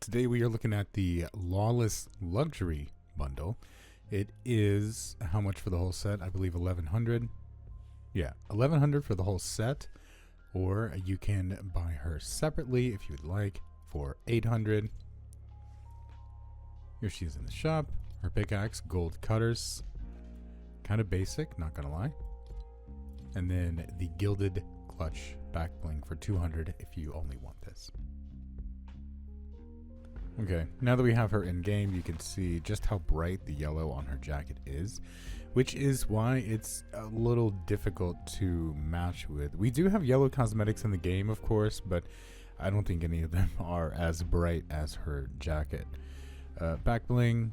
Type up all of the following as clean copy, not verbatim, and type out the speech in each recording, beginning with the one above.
Today we are looking at the Lawless Luxury Bundle. It is how much for the whole set? I believe 1100. Yeah, 1100 for the whole set, or you can buy her separately if you would like for 800. Here she is in the shop. Her pickaxe, gold cutters, kind of basic, not gonna lie. And then the Gilded Clutch back bling for 200 if you only want this. Okay, now that we have her in game, you can see just how bright the yellow on her jacket is, which is why it's a little difficult to match with. We do have yellow cosmetics in the game, of course, but I don't think any of them are as bright as her jacket. Back bling,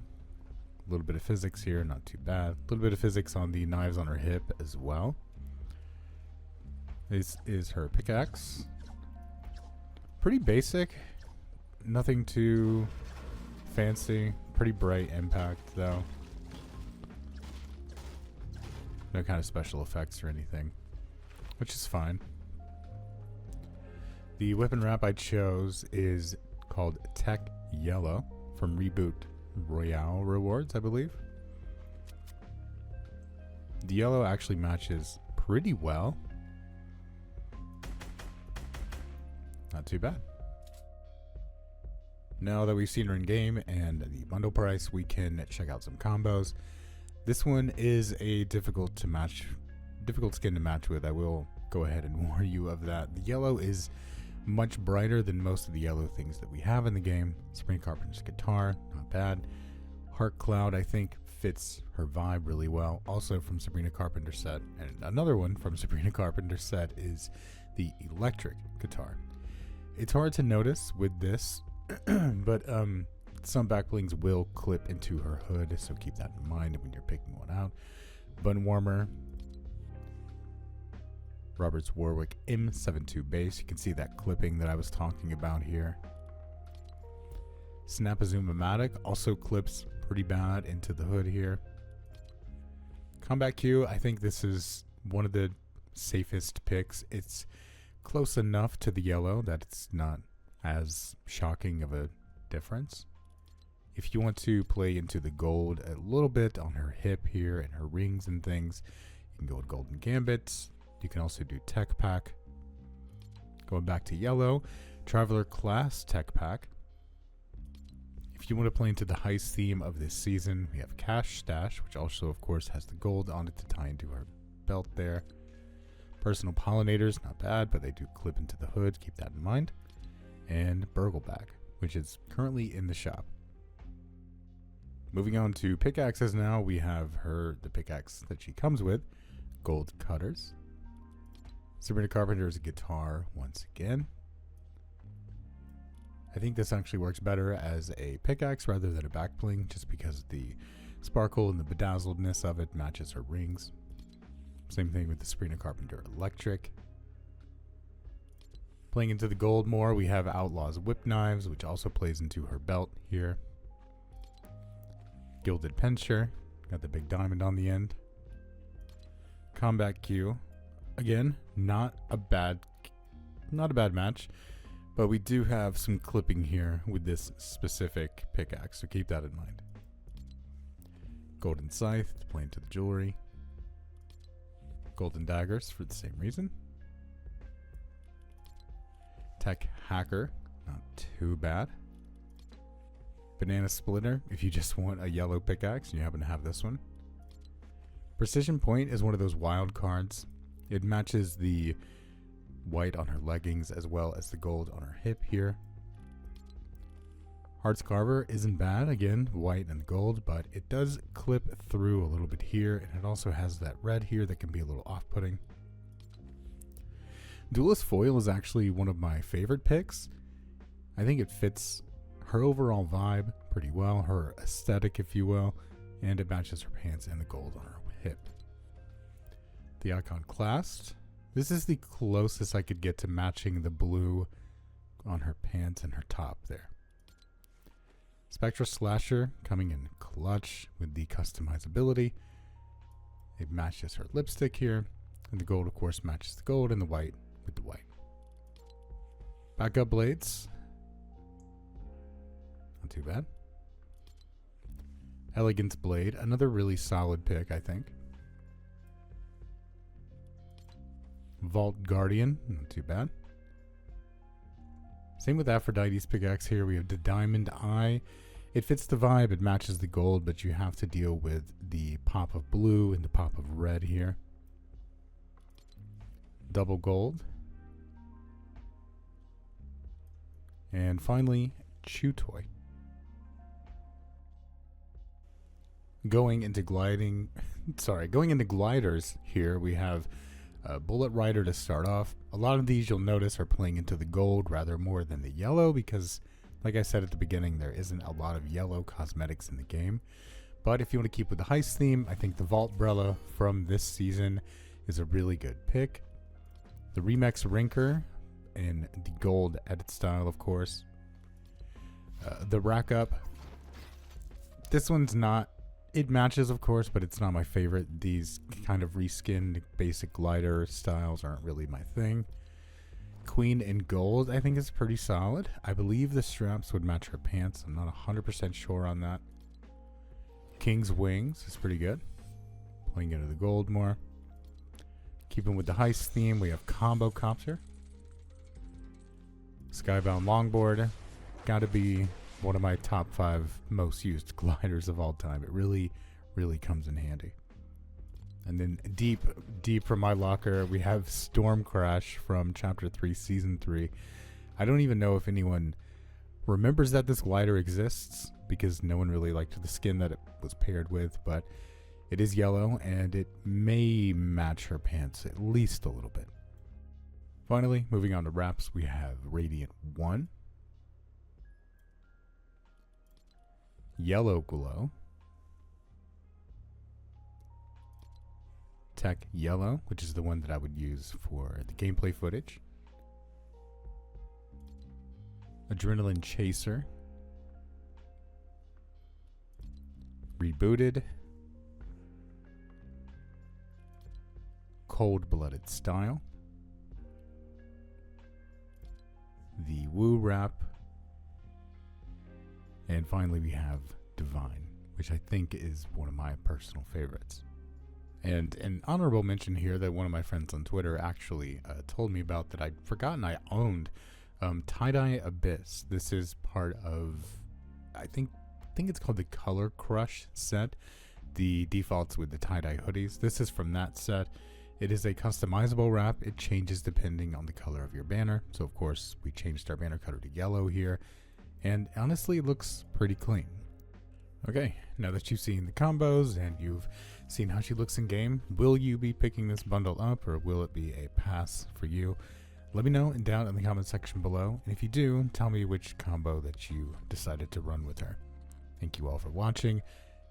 a little bit of physics here, not too bad. A little bit of physics on the knives on her hip as well. This is her pickaxe. Pretty basic. Nothing too fancy. Pretty bright impact though. No kind of special effects or anything, which is fine. The weapon wrap I chose is called Tech Yellow from Reboot Royale Rewards, I believe. The yellow actually matches pretty well. Not too bad. Now that we've seen her in game and the bundle price, we can check out some combos. This one is a difficult skin to match with. I will go ahead and warn you of that. The yellow is much brighter than most of the yellow things that we have in the game. Sabrina Carpenter's guitar, not bad. Heart Cloud, I think, fits her vibe really well. Also from Sabrina Carpenter's set. And another one from Sabrina Carpenter's set is the electric guitar. It's hard to notice with this, but some back blings will clip into her hood, so keep that in mind when you're picking one out. Bun warmer, Roberts Warwick M72 bass. You can see that clipping that I was talking about here. Snap-a-Zoom-o-matic also clips pretty bad into the hood here. Combat Q, I think this is one of the safest picks. It's close enough to the yellow that it's not as shocking of a difference. If you want to play into the gold a little bit on her hip here and her rings and things, you can go with Golden Gambit. You can also do Tech Pack. Going back to yellow, Traveler Class Tech Pack. If you want to play into the heist theme of this season, we have Cash Stash, which also of course has the gold on it to tie into her belt there. Personal Pollinators, not bad, but they do clip into the hood, keep that in mind. And Burgleback, which is currently in the shop. Moving on to pickaxes now, we have the pickaxe that she comes with, Gold Cutters. Sabrina Carpenter's guitar once again. I think this actually works better as a pickaxe rather than a back bling, just because the sparkle and the bedazzledness of it matches her rings. Same thing with the Sabrina Carpenter Electric. Playing into the gold more, we have Outlaw's Whip Knives, which also plays into her belt here. Gilded Pincher, got the big diamond on the end. Combat Q, again, not a bad match, but we do have some clipping here with this specific pickaxe, so keep that in mind. Golden Scythe to play into the jewelry. Golden Daggers for the same reason. Tech Hacker, not too bad. Banana Splitter, if you just want a yellow pickaxe and you happen to have this one. Precision Point is one of those wild cards. It matches the white on her leggings as well as the gold on her hip here. Hearts Carver isn't bad, again, white and gold, but it does clip through a little bit here, and it also has that red here that can be a little off-putting. Duelist Foil is actually one of my favorite picks. I think it fits her overall vibe pretty well, her aesthetic, if you will, and it matches her pants and the gold on her hip. The Icon Clasped. This is the closest I could get to matching the blue on her pants and her top there. Spectra Slasher coming in clutch with the customizability. It matches her lipstick here, and the gold, of course, matches the gold, and the white with the white. Backup Blades. too bad. Elegance Blade, another really solid pick, I think. Vault Guardian, not too bad. Same with Aphrodite's pickaxe here. We have the Diamond Eye. It fits the vibe, it matches the gold, but you have to deal with the pop of blue and the pop of red here. Double gold. And finally, Chew Toy. Going into gliders here, we have Bullet Rider to start off. A lot of these you'll notice are playing into the gold rather more than the yellow because, like I said at the beginning, there isn't a lot of yellow cosmetics in the game. But if you want to keep with the heist theme, I think the Vault Brella from this season is a really good pick. The Remix Rinker in the gold edit style, of course. The Rack Up. This one's not... It matches, of course, but it's not my favorite. These kind of reskinned basic glider styles aren't really my thing. Queen in gold, I think, is pretty solid. I believe the straps would match her pants. I'm not 100% sure on that. King's Wings is pretty good. Playing into the gold more. Keeping with the heist theme, we have Combo Copter. Skybound Longboard. Gotta be one of my top 5 most used gliders of all time. It really, really comes in handy. And then deep from my locker, we have Storm Crash from Chapter 3, Season 3. I don't even know if anyone remembers that this glider exists because no one really liked the skin that it was paired with, but it is yellow and it may match her pants at least a little bit. Finally, moving on to wraps, we have Radiant 1. Yellow Glow. Tech Yellow, which is the one that I would use for the gameplay footage. Adrenaline Chaser. Rebooted. Cold-Blooded Style. The Woo Wrap. And finally we have Divine, which I think is one of my personal favorites. And an honorable mention here that one of my friends on Twitter actually told me about that I'd forgotten I owned. Tie-Dye Abyss. This is part of, I think it's called the Color Crush set. The defaults with the tie-dye hoodies. This is from that set. It is a customizable wrap. It changes depending on the color of your banner. So of course we changed our banner color to yellow here. And honestly, it looks pretty clean. Okay, now that you've seen the combos and you've seen how she looks in game, will you be picking this bundle up or will it be a pass for you? Let me know down in the comment section below. And if you do, tell me which combo that you decided to run with her. Thank you all for watching,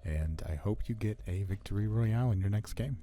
and I hope you get a victory royale in your next game.